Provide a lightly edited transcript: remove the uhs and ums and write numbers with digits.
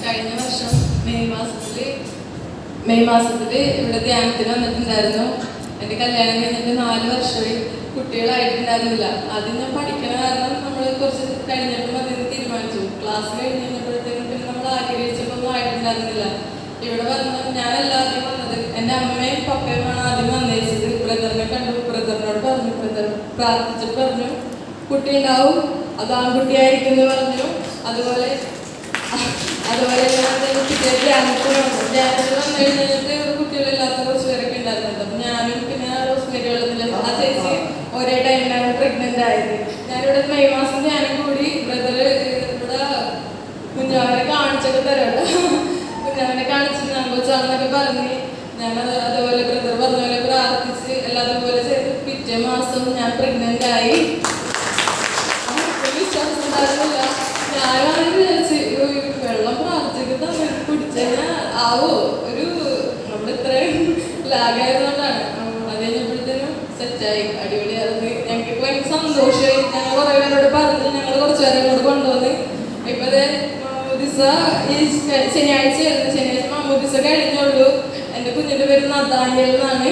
കഴിഞ്ഞ വർഷം മെയ് മാസത്തിൽ ഇവിടെ ധ്യാനത്തിന് വന്നിട്ടുണ്ടായിരുന്നു. എൻ്റെ കല്യാണം കഴിഞ്ഞിട്ട് 4 വർഷമായി, കുട്ടികളായിട്ടുണ്ടായിരുന്നില്ല. ആദ്യം ഞാൻ പഠിക്കണ കാരണം നമ്മൾ കുറച്ച് കഴിഞ്ഞപ്പോൾ അതിന് തീരുമാനിച്ചു. ക്ലാസ് കഴിഞ്ഞ് കഴിഞ്ഞപ്പോഴത്തേക്കും പിന്നെ നമ്മൾ ആഗ്രഹിച്ചപ്പോൾ ആയിട്ടുണ്ടായിരുന്നില്ല. ഇവിടെ വന്ന് ഞാനല്ല ആദ്യം വന്നത്, എൻ്റെ അമ്മയും പപ്പയുമാണ് ആദ്യം വന്നേച്ചത്. ബ്രദറിനെ കണ്ടു, ബ്രദറിനോട് പറഞ്ഞു, ബ്രദർ പ്രാർത്ഥിച്ചിട്ട് പറഞ്ഞു കുട്ടി ഉണ്ടാവും, അത് ആൺകുട്ടിയായിരിക്കും എന്ന് പറഞ്ഞു. അതുപോലെ ഞാൻ പിറ്റേ ധ്യാനത്തിൽ വന്നു കഴിഞ്ഞിട്ട് കുട്ടികളില്ലാത്ത കുറച്ച് പേരൊക്കെ ഉണ്ടായിരുന്നത്. അപ്പം ഞാനും പിന്നെ റോസ്മേരി വെള്ളത്തിൽ ആ ചേച്ചി ഒരേ ടൈമിലാണ് പ്രഗ്നൻ്റ് ആയത്. ഞാനിവിടെ മെയ് മാസം ധ്യാനം കൂടി. ബ്രദർ ഇവിടെ കുഞ്ഞാവനെ കാണിച്ചൊക്കെ തരാട്ടോ, കുഞ്ഞാവനെ കാണിച്ചിട്ട് ഞാൻ കൊച്ചാണെന്നൊക്കെ പറഞ്ഞ് ഞാനത് അതുപോലെ ബ്രദർ പറഞ്ഞ പോലെ പ്രാർത്ഥിച്ച് എല്ലാതുപോലെ ചെയ്ത് പിറ്റേ മാസം ഞാൻ പ്രഗ്നൻ്റ് ആയി. വിശ്വാസം ഉണ്ടായിരുന്നില്ല. ഞാനാണെങ്കിൽ വിചാരിച്ച് വെള്ളം പ്രാർത്ഥിക്കുന്ന കുടിച്ചുകഴിഞ്ഞാൽ ആവോ, ഒരു നമ്മളിത്രയും ലാഗായതുകൊണ്ടാണ്. അത് കഴിഞ്ഞപ്പോഴത്തേനും സെറ്റായി, അടിപൊളിയായിരുന്നു. ഞങ്ങൾക്ക് ഭയങ്കര സന്തോഷമായി. ഞങ്ങൾ കുറേ പേരോട് പറഞ്ഞ് ഞങ്ങൾ കുറച്ച് പേരെ ഇങ്ങോട്ട് കൊണ്ടുവന്ന് ഇപ്പോഴത്തെ മാമോദിസ ഈ ശനിയാഴ്ച മാമോദിസ കഴിഞ്ഞുള്ളൂ. എൻ്റെ കുഞ്ഞിൻ്റെ പേര് നദാനിയൽ എന്നാണ്.